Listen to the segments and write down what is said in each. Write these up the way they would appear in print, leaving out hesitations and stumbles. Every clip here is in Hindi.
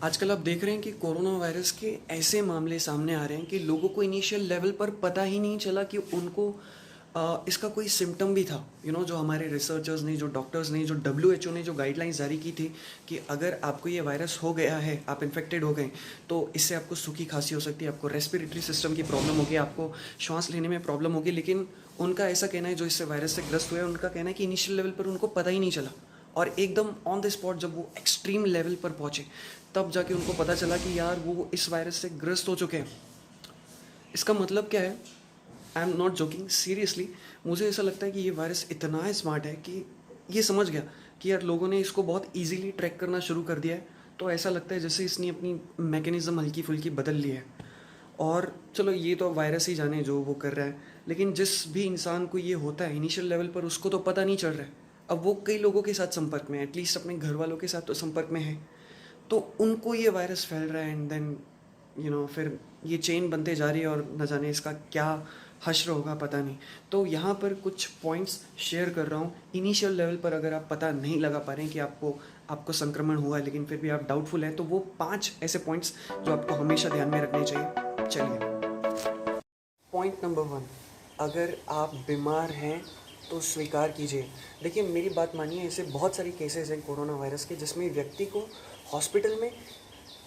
आजकल आप देख रहे हैं कि कोरोना वायरस के ऐसे मामले सामने आ रहे हैं कि लोगों को इनिशियल लेवल पर पता ही नहीं चला कि उनको इसका कोई सिम्टम भी था। जो हमारे रिसर्चर्स ने, जो डॉक्टर्स ने, जो डब्ल्यूएचओ ने जो गाइडलाइंस जारी की थी कि अगर आपको ये वायरस हो गया है, आप इन्फेक्टेड हो गए, तो इससे आपको सूखी खांसी हो सकती है, आपको रेस्पिरेटरी सिस्टम की प्रॉब्लम होगी, आपको श्वास लेने में प्रॉब्लम होगी। लेकिन उनका ऐसा कहना है, जो इससे वायरस से ग्रस्त हुए हैं, उनका कहना है कि इनिशियल लेवल पर उनको पता ही नहीं चला, और एकदम ऑन द स्पॉट जब वो एक्सट्रीम लेवल पर पहुँचे तब जाके उनको पता चला कि यार वो इस वायरस से ग्रस्त हो चुके हैं। इसका मतलब क्या है? I am not joking, seriously मुझे ऐसा लगता है कि ये वायरस इतना स्मार्ट है कि ये समझ गया कि यार लोगों ने इसको बहुत इजीली ट्रैक करना शुरू कर दिया है। तो ऐसा लगता है जैसे इसने अपनी मैकेनिज़्म हल्की फुल्की बदल ली है। और चलो ये तो वायरस ही जाने जो वो कर रहा है, लेकिन जिस भी इंसान को ये होता है इनिशियल लेवल पर, उसको तो पता नहीं चल रहा है। अब वो कई लोगों के साथ संपर्क में है, एटलीस्ट अपने घर वालों के साथ तो संपर्क में है, तो उनको ये वायरस फैल रहा है, एंड देन फिर ये चेन बनते जा रही है, और न जाने इसका क्या हश्र होगा, पता नहीं। तो यहाँ पर कुछ पॉइंट्स शेयर कर रहा हूँ। इनिशियल लेवल पर अगर आप पता नहीं लगा पा रहे हैं कि आपको संक्रमण हुआ है, लेकिन फिर भी आप डाउटफुल हैं, तो वो 5 ऐसे पॉइंट्स जो आपको हमेशा ध्यान में रखने चाहिए। चलिए, पॉइंट नंबर 1, अगर आप बीमार हैं तो स्वीकार कीजिए। देखिए, मेरी बात मानिए, ऐसे बहुत सारी केसेस हैं कोरोना वायरस के जिसमें व्यक्ति को हॉस्पिटल में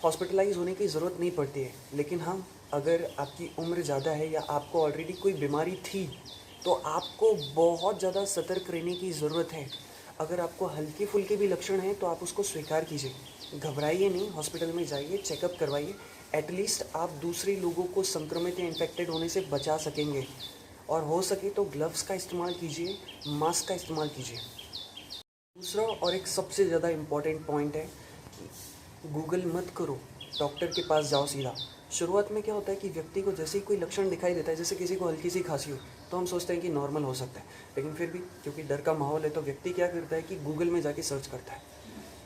हॉस्पिटलाइज होने की ज़रूरत नहीं पड़ती है। लेकिन हाँ, अगर आपकी उम्र ज़्यादा है या आपको ऑलरेडी कोई बीमारी थी, तो आपको बहुत ज़्यादा सतर्क रहने की ज़रूरत है। अगर आपको हल्के फुल्के भी लक्षण हैं तो आप उसको स्वीकार कीजिए, घबराइए नहीं, हॉस्पिटल में जाइए, चेकअप करवाइए। एटलीस्ट आप दूसरे लोगों को संक्रमित या इन्फेक्टेड होने से बचा सकेंगे। और हो सके तो ग्लव्स का इस्तेमाल कीजिए, मास्क का इस्तेमाल कीजिए। दूसरा और एक सबसे ज़्यादा इम्पॉर्टेंट पॉइंट है कि गूगल मत करो, डॉक्टर के पास जाओ सीधा। शुरुआत में क्या होता है कि व्यक्ति को जैसे ही कोई लक्षण दिखाई देता है, जैसे किसी को हल्की सी खांसी हो, तो हम सोचते हैं कि नॉर्मल हो सकता है। लेकिन फिर भी क्योंकि डर का माहौल है, तो व्यक्ति क्या करता है कि गूगल में जाके सर्च करता है।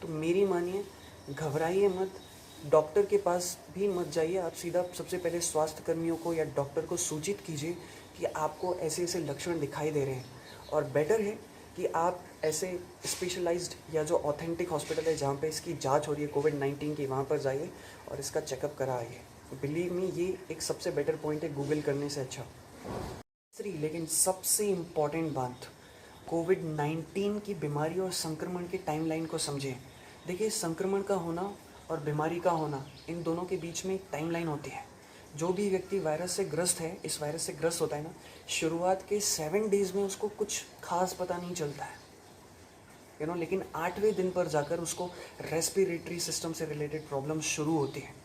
तो मेरी मानिए, घबराइए मत, डॉक्टर के पास भी मत जाइए। आप सीधा सबसे पहले स्वास्थ्य कर्मियों को या डॉक्टर को सूचित कीजिए कि आपको ऐसे ऐसे लक्षण दिखाई दे रहे हैं। और बेटर है कि आप ऐसे स्पेशलाइज्ड या जो ऑथेंटिक हॉस्पिटल है जहाँ पे इसकी जांच हो रही है कोविड-19 की, वहाँ पर जाइए और इसका चेकअप कराइए। बिलीव मी, ये एक सबसे बेटर पॉइंट है गूगल करने से अच्छा। तीसरी लेकिन सबसे इम्पॉर्टेंट बात, कोविड-19 की बीमारी और संक्रमण के टाइमलाइन को समझें। देखिए, संक्रमण का होना और बीमारी का होना, इन दोनों के बीच में एक टाइमलाइन होती है। जो भी व्यक्ति वायरस से ग्रस्त है, इस वायरस से ग्रस्त होता है ना, शुरुआत के 7 डेज़ में उसको कुछ खास पता नहीं चलता है, लेकिन 8वें दिन पर जाकर उसको रेस्पिरेटरी सिस्टम से रिलेटेड प्रॉब्लम शुरू होती है।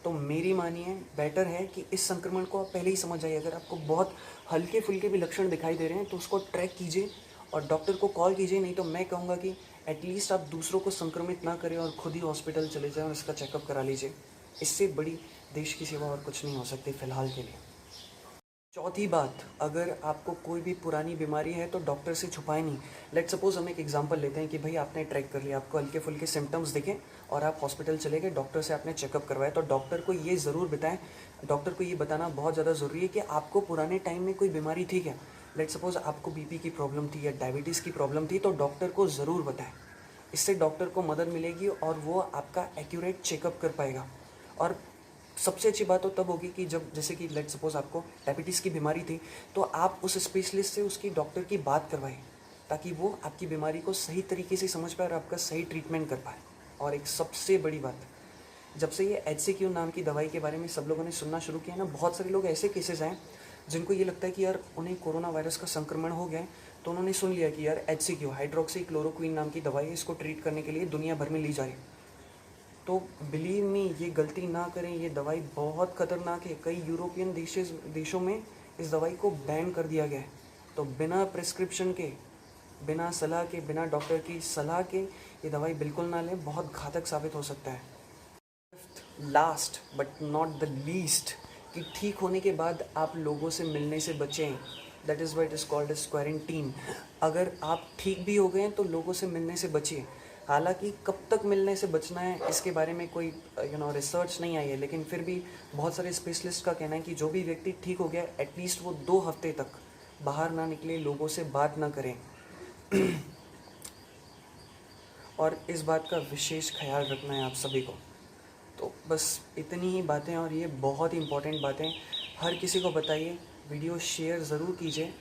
तो मेरी मानिए, बेटर है कि इस संक्रमण को आप पहले ही समझ जाइए। अगर आपको बहुत हल्के फुल्के भी लक्षण दिखाई दे रहे हैं तो उसको ट्रैक कीजिए और डॉक्टर को कॉल कीजिए। नहीं तो मैं कहूँगा कि एटलीस्ट आप दूसरों को संक्रमित ना करें और खुद ही हॉस्पिटल चले जाएं और इसका चेकअप करा लीजिए। इससे बड़ी देश की सेवा और कुछ नहीं हो सकती फ़िलहाल के लिए। चौथी बात, अगर आपको कोई भी पुरानी बीमारी है तो डॉक्टर से छुपाए नहीं। लेट सपोज हम एक एग्जांपल लेते हैं कि भाई आपने ट्रैक कर लिया, आपको हल्के फुल्के सिम्टम्स दिखे और आप हॉस्पिटल चले गए, डॉक्टर से आपने चेकअप करवाया, तो डॉक्टर को ये ज़रूर बताएं, डॉक्टर को ये बताना बहुत ज़्यादा ज़रूरी है कि आपको पुराने टाइम में कोई बीमारी थी क्या। लेट सपोज आपको बीपी की प्रॉब्लम थी या डायबिटीज़ की प्रॉब्लम थी, तो डॉक्टर को ज़रूर बताएं। इससे डॉक्टर को मदद मिलेगी और वो आपका एक्यूरेट चेकअप कर पाएगा। और सबसे अच्छी बात तो तब होगी कि जब, जैसे कि लेट सपोज आपको डायबिटीज़ की बीमारी थी, तो आप उस स्पेशलिस्ट से, उसकी डॉक्टर की बात करवाएं, ताकि वो आपकी बीमारी को सही तरीके से समझ पाए और आपका सही ट्रीटमेंट कर पाए। और एक सबसे बड़ी बात, जब से ये HCQ नाम की दवाई के बारे में सब लोगों ने सुनना शुरू किया ना, बहुत सारे लोग ऐसे केसेस हैं जिनको ये लगता है कि यार उन्हें कोरोना वायरस का संक्रमण हो गया है, तो उन्होंने सुन लिया कि यार HCQ, हाइड्रोक्सी क्लोरोक्वीन नाम की दवाई है, इसको ट्रीट करने के लिए दुनिया भर में ली जा रही है। तो बिलीव मी, ये गलती ना करें, ये दवाई बहुत ख़तरनाक है। कई यूरोपियन देशों में इस दवाई को बैन कर दिया गया है। तो बिना प्रिस्क्रिप्शन के, बिना सलाह के, बिना डॉक्टर की सलाह के ये दवाई बिल्कुल ना लें, बहुत घातक साबित हो सकता है। Last but not the least, कि ठीक होने के बाद आप लोगों से मिलने से बचें। That is why it is called as quarantine. अगर आप ठीक भी हो गए हैं तो लोगों से मिलने से बचिए। हालांकि कब तक मिलने से बचना है इसके बारे में कोई रिसर्च नहीं आई है, लेकिन फिर भी बहुत सारे स्पेशलिस्ट का कहना है कि जो भी व्यक्ति ठीक हो गया, एटलीस्ट वो 2 हफ्ते तक बाहर ना निकले, लोगों से बात ना करें। और इस बात का विशेष ख्याल रखना है आप सभी को। तो बस इतनी ही बातें, और ये बहुत ही इंपॉर्टेंट बातें हर किसी को बताइए। वीडियो शेयर ज़रूर कीजिए,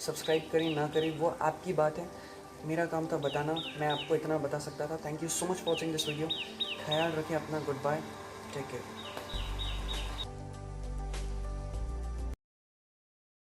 सब्सक्राइब करें ना करें वो आपकी बात है, मेरा काम था बताना, मैं आपको इतना बता सकता था। Thank you so much for watching this video. ख्याल रखें अपना, गुड बाय, टेक केयर।